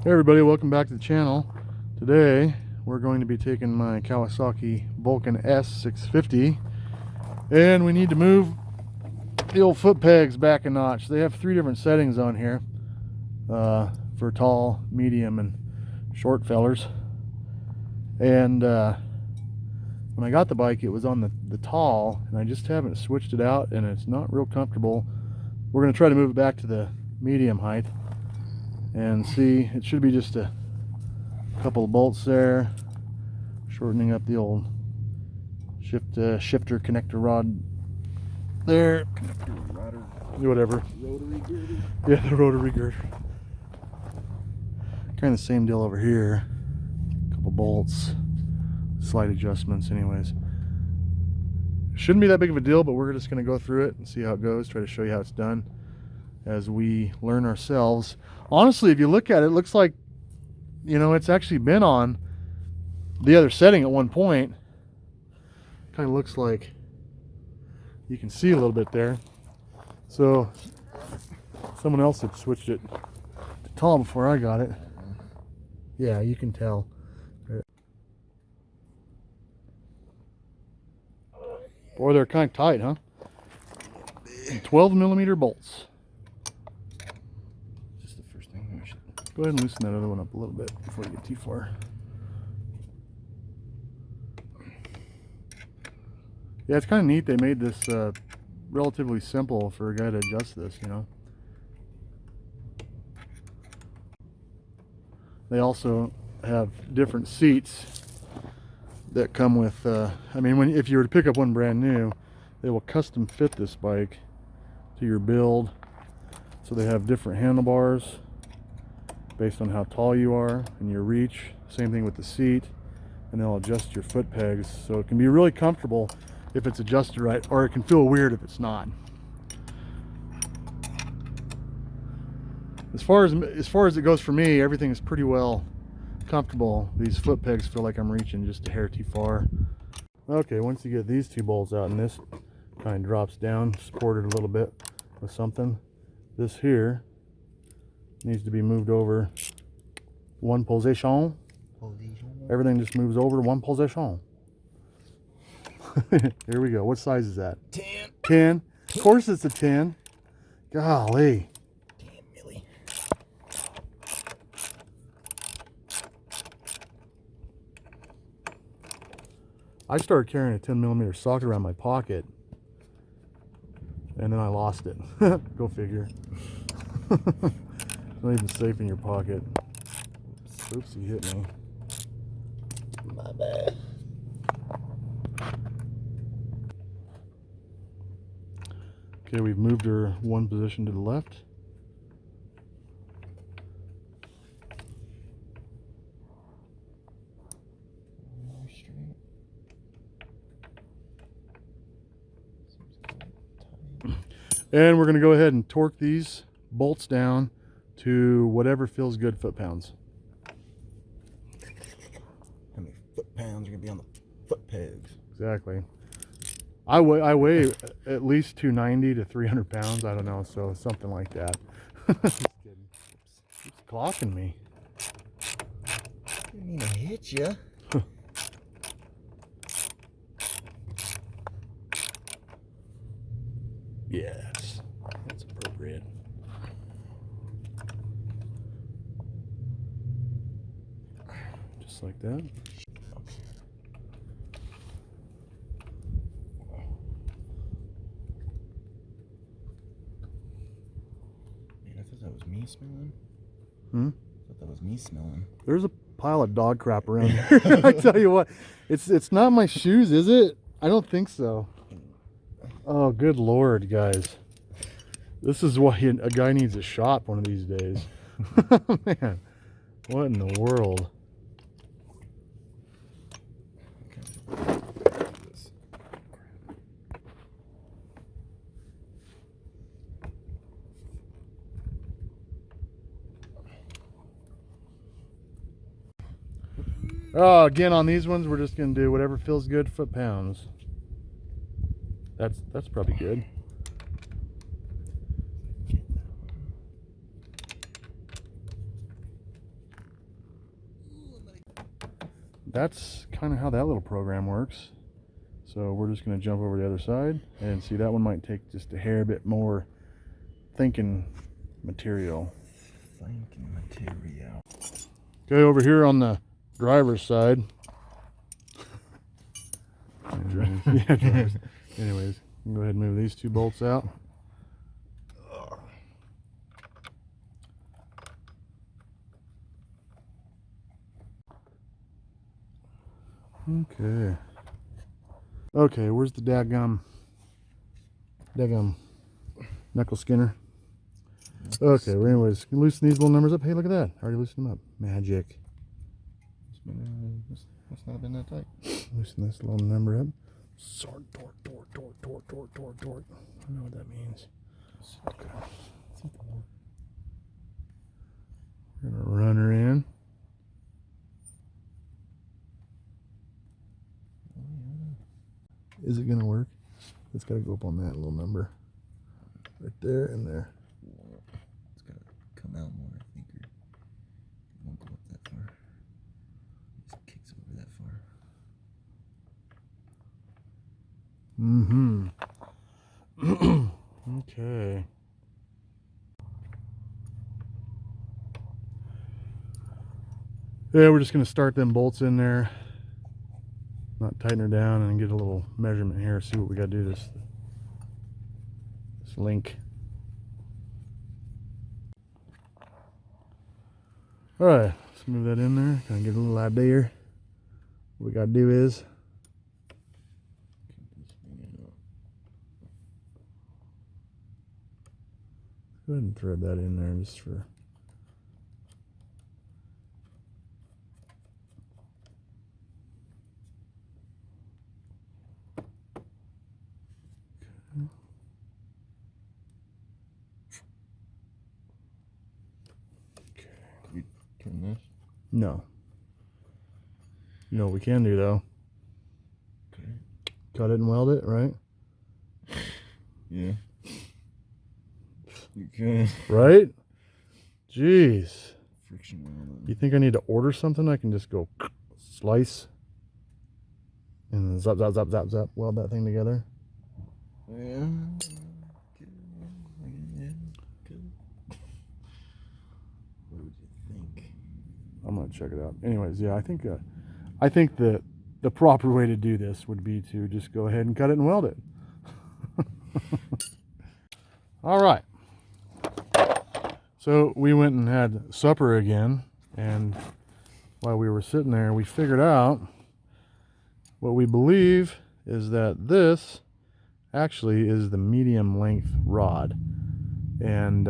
Hey everybody, welcome back to the channel. Today we're going to be taking my Kawasaki Vulcan S650 and we need to move the old foot pegs back a notch. They have 3 different settings on here for tall, medium, and short fellers. And when I got the bike, it was on the tall, and I just haven't switched it out, and it's not real comfortable. We're going to try to move it back to the medium height and see. It should be just a couple of bolts there, shortening up the old shifter connector rod there, whatever, rotary girder. Yeah, the rotary girder. Kind of the same deal over here, couple bolts, slight adjustments. Anyways, shouldn't be that big of a deal, but we're just going to go through it and see how it goes, try to show you how it's done as we learn ourselves. Honestly, if you look at it, it looks like, you know, it's actually been on the other setting at one point. Kind of looks like you can see a little bit there. So someone else had switched it to tall before I got it. Yeah, you can tell. Boy, they're kind of tight, huh? 12mm bolts. Go ahead and loosen that other one up a little bit before you get too far. Yeah, it's kind of neat they made this relatively simple for a guy to adjust this, you know. They also have different seats that come with, I mean, if you were to pick up one brand new, they will custom fit this bike to your build. So they have different handlebars based on how tall you are and your reach. Same thing with the seat, and they'll adjust your foot pegs, so it can be really comfortable if it's adjusted right, or it can feel weird if it's not. As far as it goes for me, everything is pretty well comfortable. These foot pegs feel like I'm reaching just a hair too far. Okay, once you get these 2 bolts out and this kind of drops down, supported a little bit with something, this here needs to be moved over one position. Everything just moves over to one position. Here we go. What size is that? 10. 10? Of course it's a 10. Golly. 10 milli. I started carrying a 10mm socket around my pocket, and then I lost it. Go figure. It's not even safe in your pocket. Oops, you hit me. My bad. Okay, we've moved her one position to the left. And we're going to go ahead and torque these bolts down to whatever feels good foot-pounds. How many foot-pounds are going to be on the foot pegs? Exactly. I weigh at least 290 to 300 pounds. I don't know, so something like that. Just kidding. It's clocking me. Didn't mean to hit you. Yes, that's appropriate. Just like that. Man, I thought that was me smelling. Hmm? I thought that was me smelling. There's a pile of dog crap around here. I tell you what, it's not my shoes, is it? I don't think so. Oh, good Lord, guys. This is why a guy needs a shop one of these days. Man, what in the world? Oh, again, on these ones, we're just going to do whatever feels good foot-pounds. That's probably good. that's kind of how that little program works. So we're just going to jump over the other side and see. That one might take just a hair bit more thinking material. Okay, over here on the driver's side. Anyways, go ahead and move these two bolts out. Okay, where's the daggum knuckle skinner? Okay, well, anyways, loosen these little numbers up. Hey, look at that. I already loosened them up. Magic. Must not have been that tight. Loosen this little number up. Sword, torque. I don't know what that means. Okay. We're going to run her in. Is it going to work? It's got to go up on that little number. Right there and there. It's got to come out more, I think. Or it won't go up that far. It just kicks over that far. Okay. Yeah, we're just going to start them bolts in there. Not tighten her down and get a little measurement here. See what we got to do this link. All right, let's move that in there. Kind of get a little idea. What we got to do is go ahead and thread that in there just for. Turn this. No. You know what we can do though? Okay. Cut it and weld it, right? Yeah. You can. Right? Jeez. Friction weld. You think I need to order something? I can just go slice and then zap, weld that thing together. Yeah. I'm gonna check it out. Anyways, yeah, I think that the proper way to do this would be to just go ahead and cut it and weld it. All right. So we went and had supper again, and while we were sitting there, we figured out what we believe is that this actually is the medium length rod, and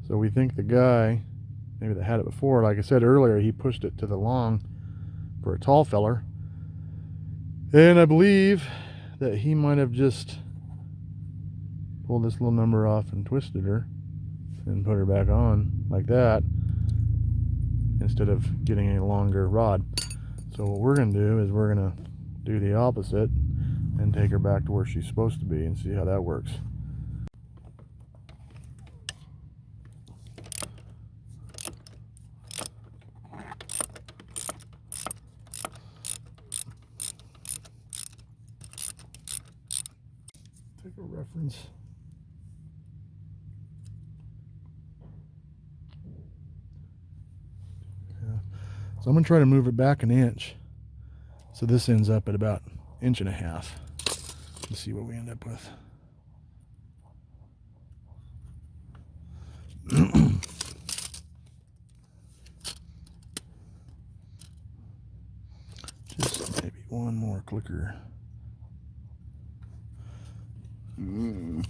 so we think the guy maybe that had it before, like I said earlier, he pushed it to the long for a tall feller, and I believe that he might have just pulled this little number off and twisted her and put her back on like that instead of getting a longer rod. So what we're going to do is we're going to do the opposite and take her back to where she's supposed to be and see how that works. Take a reference. So I'm going to try to move it back an inch. So this ends up at about 1.5 inches. Let's see what we end up with. Just maybe one more clicker. Now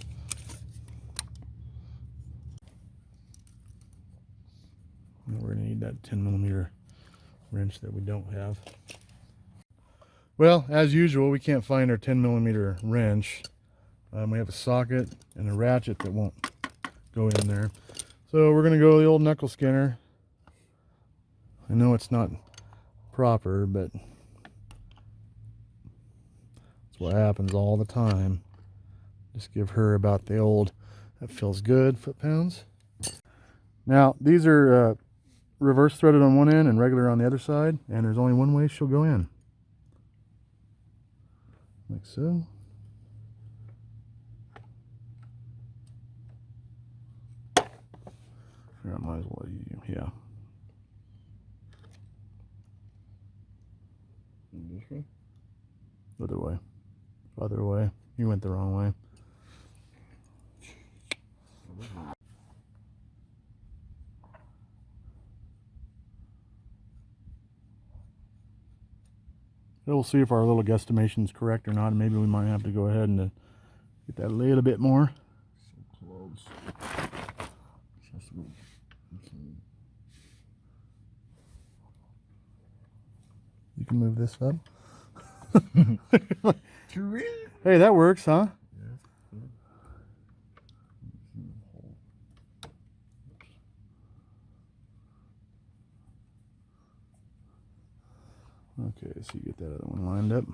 we're going to need that 10mm wrench that we don't have. Well, as usual, we can't find our 10mm wrench. We have a socket and a ratchet that won't go in there. So we're going to go the old knuckle skinner. I know it's not proper, but that's what happens all the time. Just give her about the old, that feels good, foot-pounds. Now, these are reverse threaded on one end and regular on the other side, and there's only one way she'll go in. Like so. Here, I might as well use you. Yeah. This way? Other way. Other way. You went the wrong way. We'll see if our little guesstimation is correct or not. Maybe we might have to go ahead and get that a little bit more. So close. You can move this up. Hey, that works, huh? Okay, so you get that other one lined up.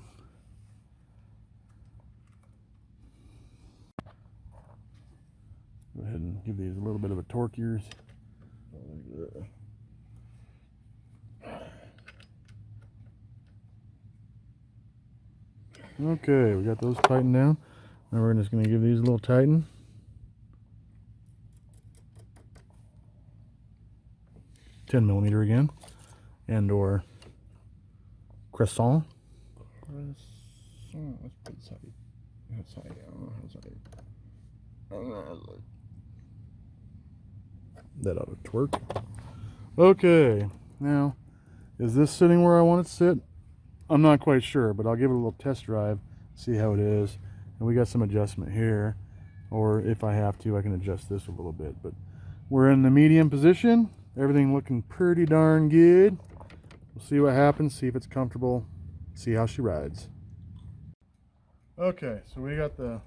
Go ahead and give these a little bit of a torque yours. Okay, we got those tightened down. Now we're just going to give these a little tighten. $10mm again, and or croissant. Let's put it tight. That's tight. I don't know how tight. That ought to twerk. Okay, now is this sitting where I want it to sit? I'm not quite sure, but I'll give it a little test drive, see how it is. And we got some adjustment here, or if I have to, I can adjust this a little bit. But we're in the medium position. Everything looking pretty darn good. We'll see what happens, see if it's comfortable, see how she rides. Okay, so we got the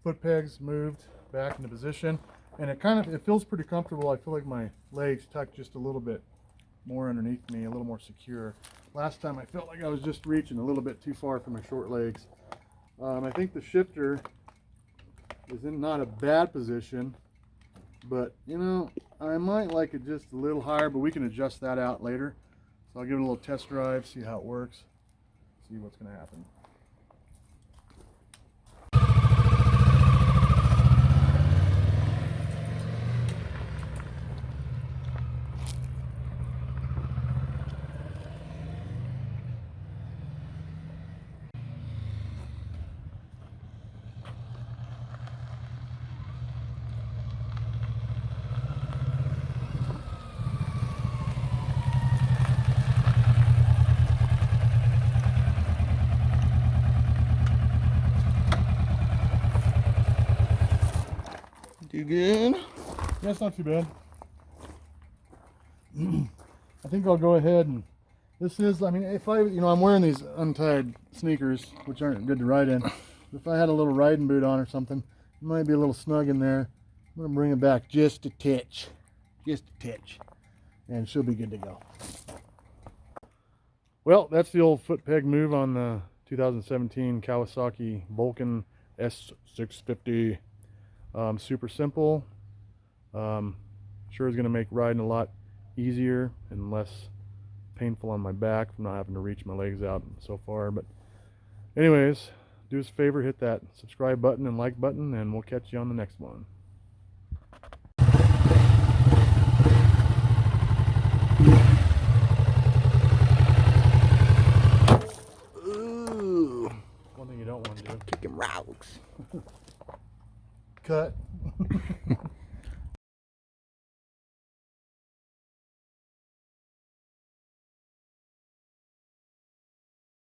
foot pegs moved back into position, and it feels pretty comfortable. I feel like my legs tucked just a little bit more underneath me, a little more secure. Last time I felt like I was just reaching a little bit too far for my short legs. I think the shifter is in not a bad position, but you know, I might like it just a little higher, but we can adjust that out later. So I'll give it a little test drive, see how it works, see what's going to happen. Do good? Yeah, it's not too bad. I think I'll go ahead and this is, I mean, if I, you know, I'm wearing these untied sneakers, which aren't good to ride in. If I had a little riding boot on or something, it might be a little snug in there. I'm going to bring it back just a titch. Just a titch. And she'll be good to go. Well, that's the old foot peg move on the 2017 Kawasaki Vulcan S650. Super simple. Sure is going to make riding a lot easier and less painful on my back from not having to reach my legs out so far. But anyways, do us a favor, hit that subscribe button and like button, and we'll catch you on the next one. Ooh. One thing you don't want to do. Kicking rocks. Cut.